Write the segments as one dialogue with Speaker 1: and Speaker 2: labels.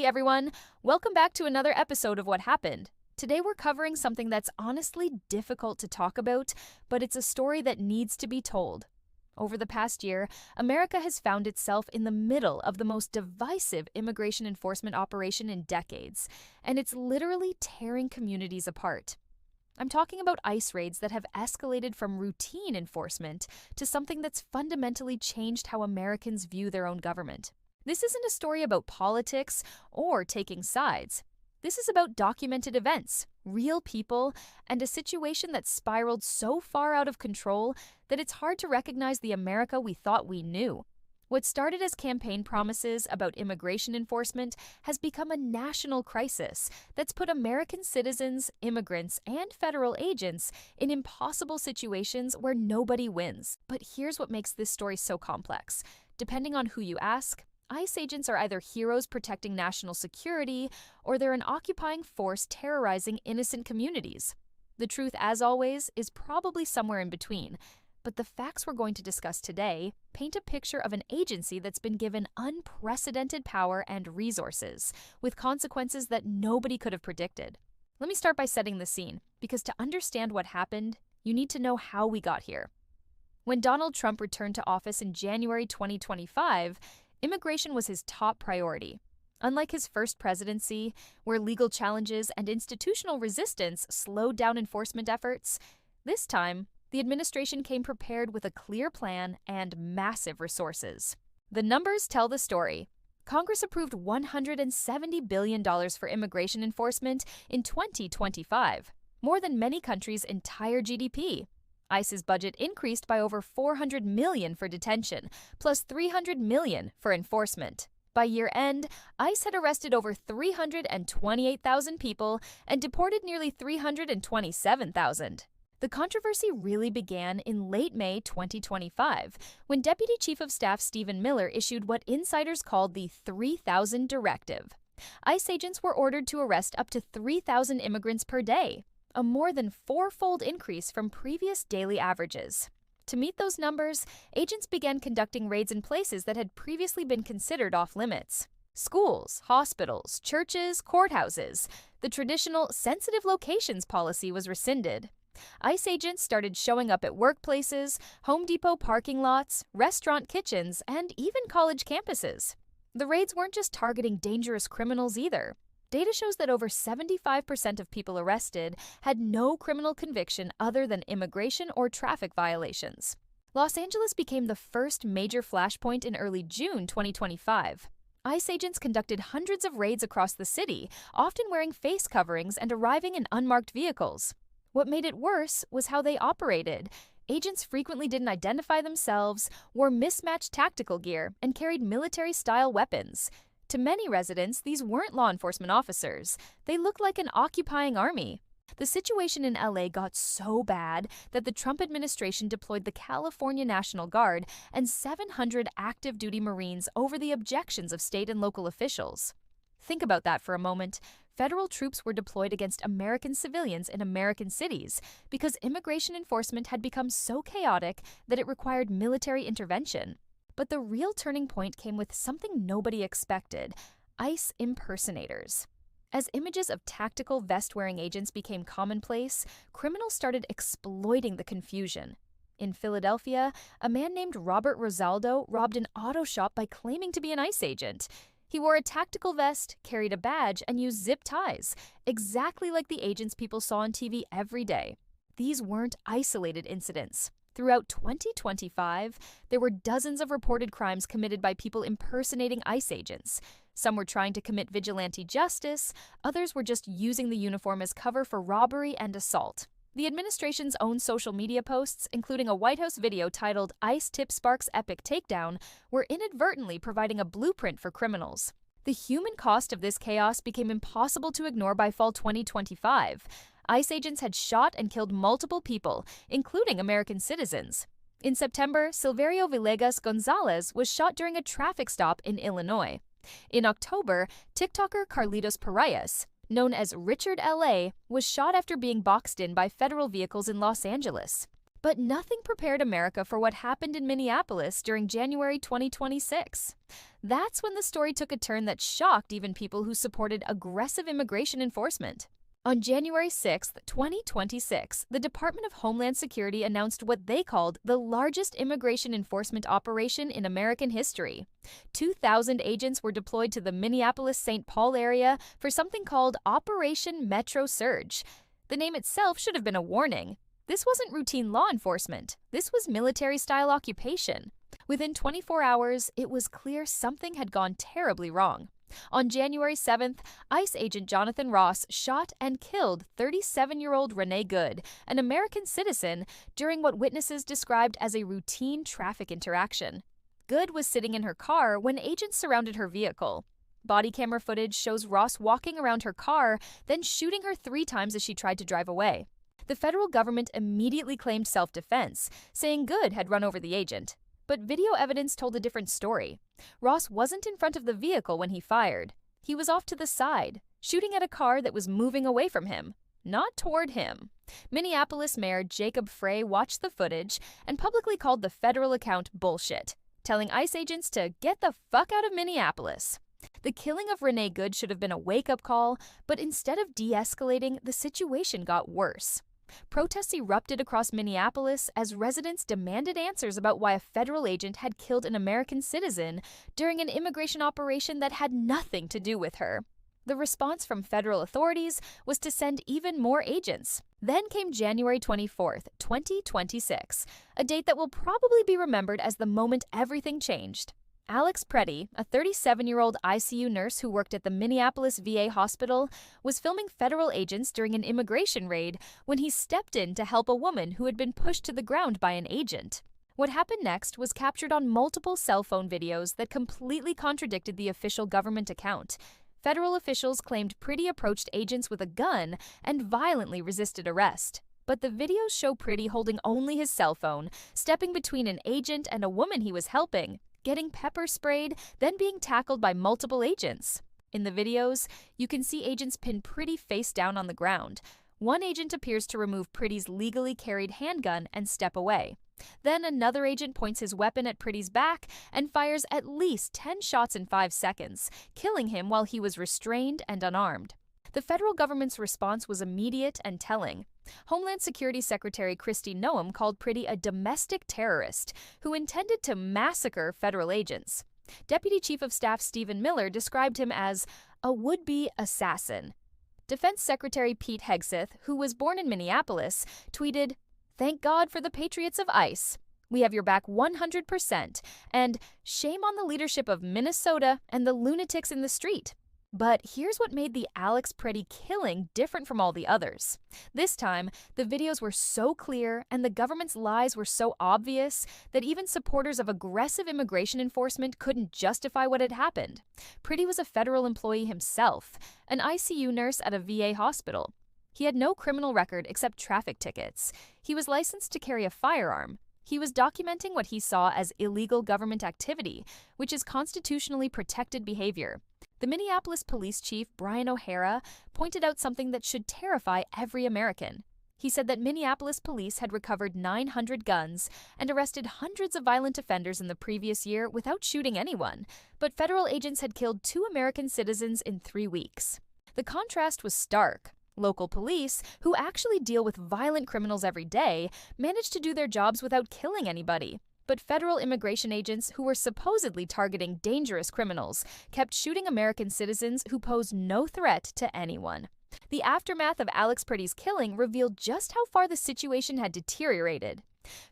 Speaker 1: Hey everyone, welcome back to another episode of What Happened. Today we're covering something that's honestly difficult to talk about, but it's a story that needs to be told. Over the past year, America has found itself in the middle of the most divisive immigration enforcement operation in decades, and it's literally tearing communities apart. I'm talking about ICE raids that have escalated from routine enforcement to something that's fundamentally changed how Americans view their own government. This isn't a story about politics or taking sides. This is about documented events, real people, and a situation that spiraled so far out of control that it's hard to recognize the America we thought we knew. What started as campaign promises about immigration enforcement has become a national crisis that's put American citizens, immigrants, and federal agents in impossible situations where nobody wins. But here's what makes this story so complex. Depending on who you ask, ICE agents are either heroes protecting national security, or they're an occupying force terrorizing innocent communities. The truth, as always, is probably somewhere in between. But the facts we're going to discuss today paint a picture of an agency that's been given unprecedented power and resources, with consequences that nobody could have predicted. Let me start by setting the scene, because to understand what happened, you need to know how we got here. When Donald Trump returned to office in January 2025, immigration was his top priority. Unlike his first presidency, where legal challenges and institutional resistance slowed down enforcement efforts, this time, the administration came prepared with a clear plan and massive resources. The numbers tell the story. Congress approved $170 billion for immigration enforcement in 2025, more than many countries' entire GDP. ICE's budget increased by over $400 million for detention, plus $300 million for enforcement. By year-end, ICE had arrested over 328,000 people and deported nearly 327,000. The controversy really began in late May 2025, when Deputy Chief of Staff Stephen Miller issued what insiders called the 3,000 Directive. ICE agents were ordered to arrest up to 3,000 immigrants per day, a more than four-fold increase from previous daily averages. To meet those numbers, agents began conducting raids in places that had previously been considered off-limits. Schools, hospitals, churches, courthouses. The traditional sensitive locations policy was rescinded. ICE agents started showing up at workplaces, Home Depot parking lots, restaurant kitchens, and even college campuses. The raids weren't just targeting dangerous criminals either. Data shows that over 75% of people arrested had no criminal conviction other than immigration or traffic violations. Los Angeles became the first major flashpoint in early June 2025. ICE agents conducted hundreds of raids across the city, often wearing face coverings and arriving in unmarked vehicles. What made it worse was how they operated. Agents frequently didn't identify themselves, wore mismatched tactical gear, and carried military-style weapons. To many residents, these weren't law enforcement officers. They looked like an occupying army. The situation in LA got so bad that the Trump administration deployed the California National Guard and 700 active-duty Marines over the objections of state and local officials. Think about that for a moment. Federal troops were deployed against American civilians in American cities because immigration enforcement had become so chaotic that it required military intervention. But the real turning point came with something nobody expected: ICE impersonators. As images of tactical vest-wearing agents became commonplace, criminals started exploiting the confusion. In Philadelphia, a man named Robert Rosaldo robbed an auto shop by claiming to be an ICE agent. He wore a tactical vest, carried a badge, and used zip ties, exactly like the agents people saw on TV every day. These weren't isolated incidents. Throughout 2025, there were dozens of reported crimes committed by people impersonating ICE agents. Some were trying to commit vigilante justice, others were just using the uniform as cover for robbery and assault. The administration's own social media posts, including a White House video titled "ICE Tip Sparks Epic Takedown," were inadvertently providing a blueprint for criminals. The human cost of this chaos became impossible to ignore by fall 2025. ICE agents had shot and killed multiple people, including American citizens. In September, Silverio Villegas Gonzalez was shot during a traffic stop in Illinois. In October, TikToker Carlitos Parayas, known as Richard L.A., was shot after being boxed in by federal vehicles in Los Angeles. But nothing prepared America for what happened in Minneapolis during January 2026. That's when the story took a turn that shocked even people who supported aggressive immigration enforcement. On January 6, 2026, the Department of Homeland Security announced what they called the largest immigration enforcement operation in American history. 2,000 agents were deployed to the Minneapolis-St. Paul area for something called Operation Metro Surge. The name itself should have been a warning. This wasn't routine law enforcement. This was military-style occupation. Within 24 hours, it was clear something had gone terribly wrong. On January 7th, ICE agent Jonathan Ross shot and killed 37-year-old Renée Good, an American citizen, during what witnesses described as a routine traffic interaction. Good was sitting in her car when agents surrounded her vehicle. Body camera footage shows Ross walking around her car, then shooting her 3 times as she tried to drive away. The federal government immediately claimed self-defense, saying Good had run over the agent. But video evidence told a different story. Ross wasn't in front of the vehicle when he fired. He was off to the side, shooting at a car that was moving away from him, not toward him. Minneapolis Mayor Jacob Frey watched the footage and publicly called the federal account bullshit, telling ICE agents to get the fuck out of Minneapolis. The killing of Renée Good should have been a wake-up call, but instead of de-escalating, the situation got worse. Protests erupted across Minneapolis as residents demanded answers about why a federal agent had killed an American citizen during an immigration operation that had nothing to do with her. The response from federal authorities was to send even more agents. Then came January 24th, 2026, a date that will probably be remembered as the moment everything changed. Alex Pretti, a 37-year-old ICU nurse who worked at the Minneapolis VA hospital, was filming federal agents during an immigration raid when he stepped in to help a woman who had been pushed to the ground by an agent. What happened next was captured on multiple cell phone videos that completely contradicted the official government account. Federal officials claimed Pretti approached agents with a gun and violently resisted arrest. But the videos show Pretti holding only his cell phone, stepping between an agent and a woman he was helping, getting pepper sprayed, then being tackled by multiple agents. In the videos, you can see agents pin Pretti face down on the ground. One agent appears to remove Pretti's legally carried handgun and step away. Then another agent points his weapon at Pretti's back and fires at least 10 shots in 5 seconds, killing him while he was restrained and unarmed. The federal government's response was immediate and telling. Homeland Security Secretary Kristi Noem called Pretti a domestic terrorist who intended to massacre federal agents. Deputy Chief of Staff Stephen Miller described him as a would-be assassin. Defense Secretary Pete Hegseth, who was born in Minneapolis, tweeted, "Thank God for the patriots of ICE. We have your back 100%, and shame on the leadership of Minnesota and the lunatics in the street." But here's what made the Alex Pretti killing different from all the others. This time, the videos were so clear and the government's lies were so obvious that even supporters of aggressive immigration enforcement couldn't justify what had happened. Pretti was a federal employee himself, an ICU nurse at a VA hospital. He had no criminal record except traffic tickets. He was licensed to carry a firearm. He was documenting what he saw as illegal government activity, which is constitutionally protected behavior. The Minneapolis police chief, Brian O'Hara, pointed out something that should terrify every American. He said that Minneapolis police had recovered 900 guns and arrested hundreds of violent offenders in the previous year without shooting anyone, but federal agents had killed 2 American citizens in 3 weeks. The contrast was stark. Local police, who actually deal with violent criminals every day, managed to do their jobs without killing anybody. But federal immigration agents, who were supposedly targeting dangerous criminals, kept shooting American citizens who posed no threat to anyone. The aftermath of Alex Pretti's killing revealed just how far the situation had deteriorated.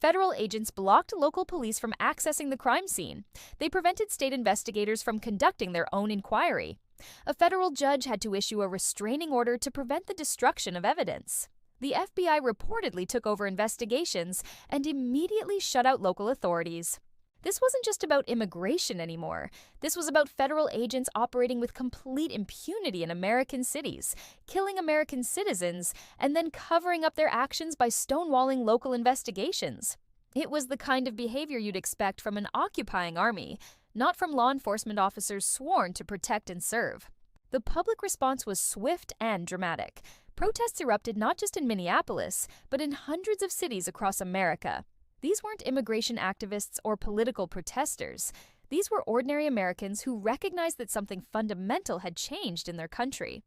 Speaker 1: Federal agents blocked local police from accessing the crime scene. They prevented state investigators from conducting their own inquiry. A federal judge had to issue a restraining order to prevent the destruction of evidence. The FBI reportedly took over investigations and immediately shut out local authorities. This wasn't just about immigration anymore. This was about federal agents operating with complete impunity in American cities, killing American citizens, and then covering up their actions by stonewalling local investigations. It was the kind of behavior you'd expect from an occupying army, not from law enforcement officers sworn to protect and serve. The public response was swift and dramatic. Protests erupted not just in Minneapolis, but in hundreds of cities across America. These weren't immigration activists or political protesters. These were ordinary Americans who recognized that something fundamental had changed in their country.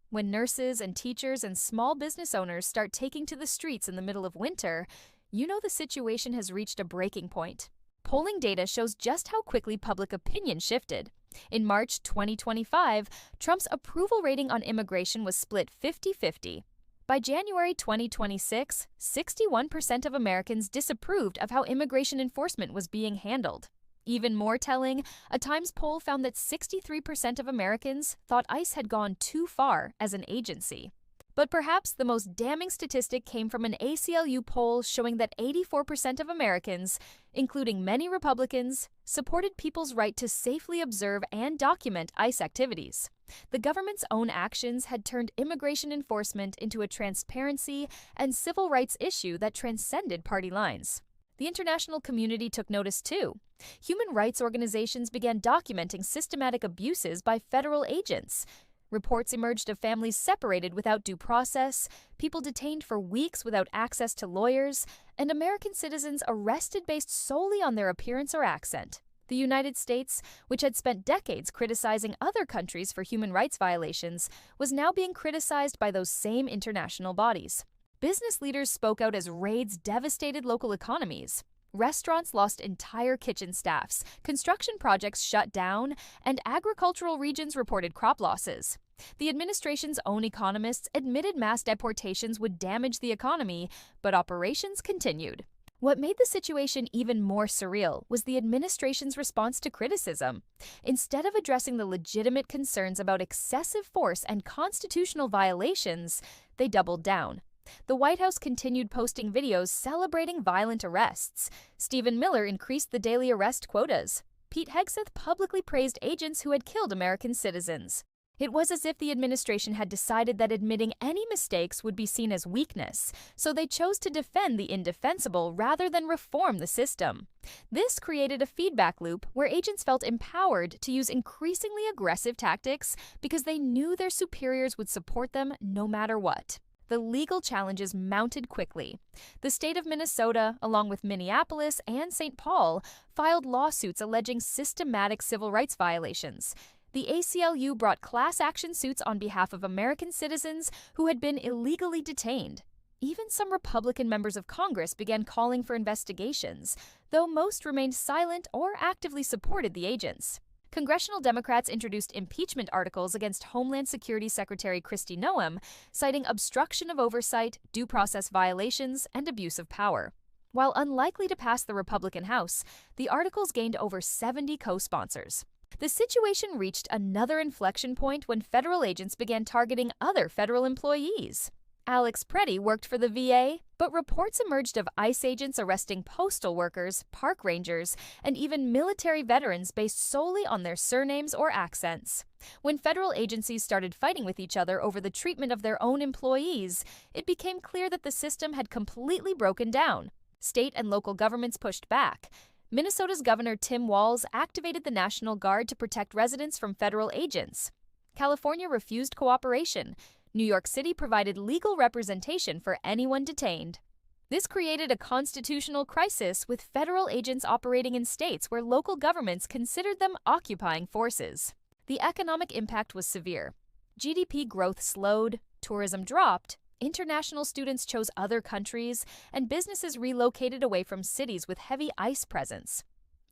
Speaker 1: When nurses and teachers and small business owners start taking to the streets in the middle of winter, you know the situation has reached a breaking point. Polling data shows just how quickly public opinion shifted. In March 2025, Trump's approval rating on immigration was split 50-50. By January 2026, 61% of Americans disapproved of how immigration enforcement was being handled. Even more telling, a Times poll found that 63% of Americans thought ICE had gone too far as an agency. But perhaps the most damning statistic came from an ACLU poll showing that 84% of Americans, including many Republicans, supported people's right to safely observe and document ICE activities. The government's own actions had turned immigration enforcement into a transparency and civil rights issue that transcended party lines. The international community took notice too. Human rights organizations began documenting systematic abuses by federal agents. Reports emerged of families separated without due process, people detained for weeks without access to lawyers, and American citizens arrested based solely on their appearance or accent. The United States, which had spent decades criticizing other countries for human rights violations, was now being criticized by those same international bodies. Business leaders spoke out as raids devastated local economies. Restaurants lost entire kitchen staffs, construction projects shut down, and agricultural regions reported crop losses. The administration's own economists admitted mass deportations would damage the economy, but operations continued. What made the situation even more surreal was the administration's response to criticism. Instead of addressing the legitimate concerns about excessive force and constitutional violations, they doubled down. The White House continued posting videos celebrating violent arrests. Stephen Miller increased the daily arrest quotas. Pete Hegseth publicly praised agents who had killed American citizens. It was as if the administration had decided that admitting any mistakes would be seen as weakness, so they chose to defend the indefensible rather than reform the system. This created a feedback loop where agents felt empowered to use increasingly aggressive tactics because they knew their superiors would support them no matter what. The legal challenges mounted quickly. The state of Minnesota, along with Minneapolis and St. Paul, filed lawsuits alleging systematic civil rights violations. The ACLU brought class action suits on behalf of American citizens who had been illegally detained. Even some Republican members of Congress began calling for investigations, though most remained silent or actively supported the agents. Congressional Democrats introduced impeachment articles against Homeland Security Secretary Kristi Noem, citing obstruction of oversight, due process violations, and abuse of power. While unlikely to pass the Republican House, the articles gained over 70 co-sponsors. The situation reached another inflection point when federal agents began targeting other federal employees. Alex Pretti worked for the VA, but reports emerged of ICE agents arresting postal workers, park rangers, and even military veterans based solely on their surnames or accents. When federal agencies started fighting with each other over the treatment of their own employees, it became clear that the system had completely broken down. State and local governments pushed back. Minnesota's Governor Tim Walz activated the National Guard to protect residents from federal agents. California refused cooperation. New York City provided legal representation for anyone detained. This created a constitutional crisis with federal agents operating in states where local governments considered them occupying forces. The economic impact was severe. GDP growth slowed, tourism dropped, international students chose other countries, and businesses relocated away from cities with heavy ICE presence.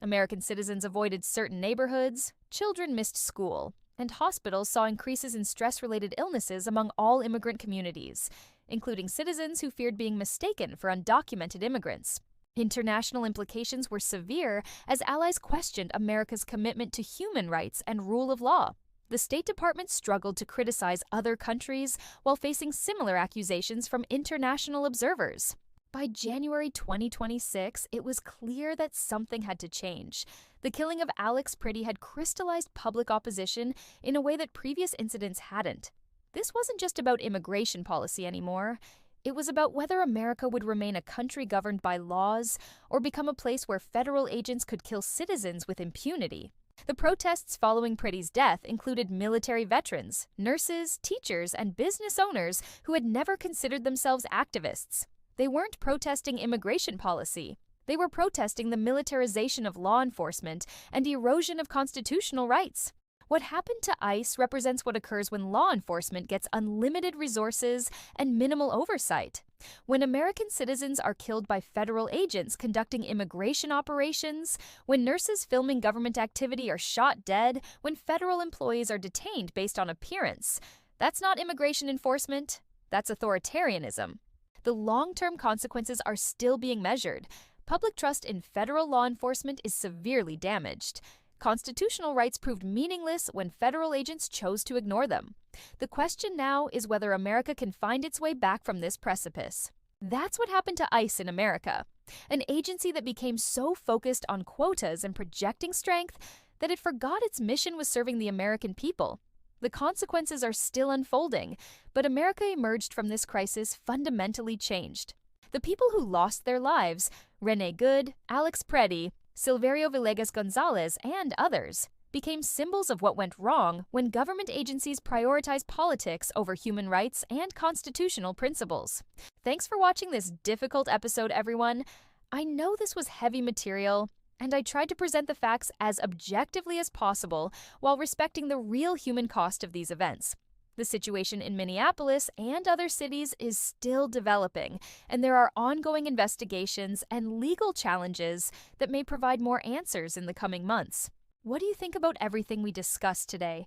Speaker 1: American citizens avoided certain neighborhoods, children missed school, and hospitals saw increases in stress-related illnesses among all immigrant communities, including citizens who feared being mistaken for undocumented immigrants. International implications were severe as allies questioned America's commitment to human rights and rule of law. The State Department struggled to criticize other countries while facing similar accusations from international observers. By January 2026, it was clear that something had to change. The killing of Alex Pretti had crystallized public opposition in a way that previous incidents hadn't. This wasn't just about immigration policy anymore. It was about whether America would remain a country governed by laws or become a place where federal agents could kill citizens with impunity. The protests following Pretti's death included military veterans, nurses, teachers, and business owners who had never considered themselves activists. They weren't protesting immigration policy. They were protesting the militarization of law enforcement and erosion of constitutional rights. What happened to ICE represents what occurs when law enforcement gets unlimited resources and minimal oversight. When American citizens are killed by federal agents conducting immigration operations, when nurses filming government activity are shot dead, when federal employees are detained based on appearance, that's not immigration enforcement, that's authoritarianism. The long-term consequences are still being measured. Public trust in federal law enforcement is severely damaged. Constitutional rights proved meaningless when federal agents chose to ignore them. The question now is whether America can find its way back from this precipice. That's what happened to ICE in America, an agency that became so focused on quotas and projecting strength that it forgot its mission was serving the American people. The consequences are still unfolding, but America emerged from this crisis fundamentally changed. The people who lost their lives, Renée Good, Alex Pretti, Silverio Villegas Gonzalez, and others, became symbols of what went wrong when government agencies prioritize politics over human rights and constitutional principles. Thanks for watching this difficult episode, everyone. I know this was heavy material, and I tried to present the facts as objectively as possible while respecting the real human cost of these events. The situation in Minneapolis and other cities is still developing, and there are ongoing investigations and legal challenges that may provide more answers in the coming months. What do you think about everything we discussed today?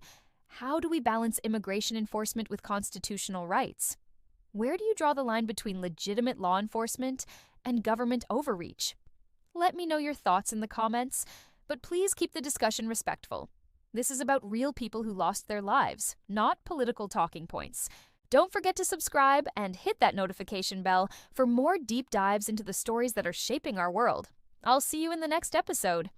Speaker 1: How do we balance immigration enforcement with constitutional rights? Where do you draw the line between legitimate law enforcement and government overreach? Let me know your thoughts in the comments, but please keep the discussion respectful. This is about real people who lost their lives, not political talking points. Don't forget to subscribe and hit that notification bell for more deep dives into the stories that are shaping our world. I'll see you in the next episode.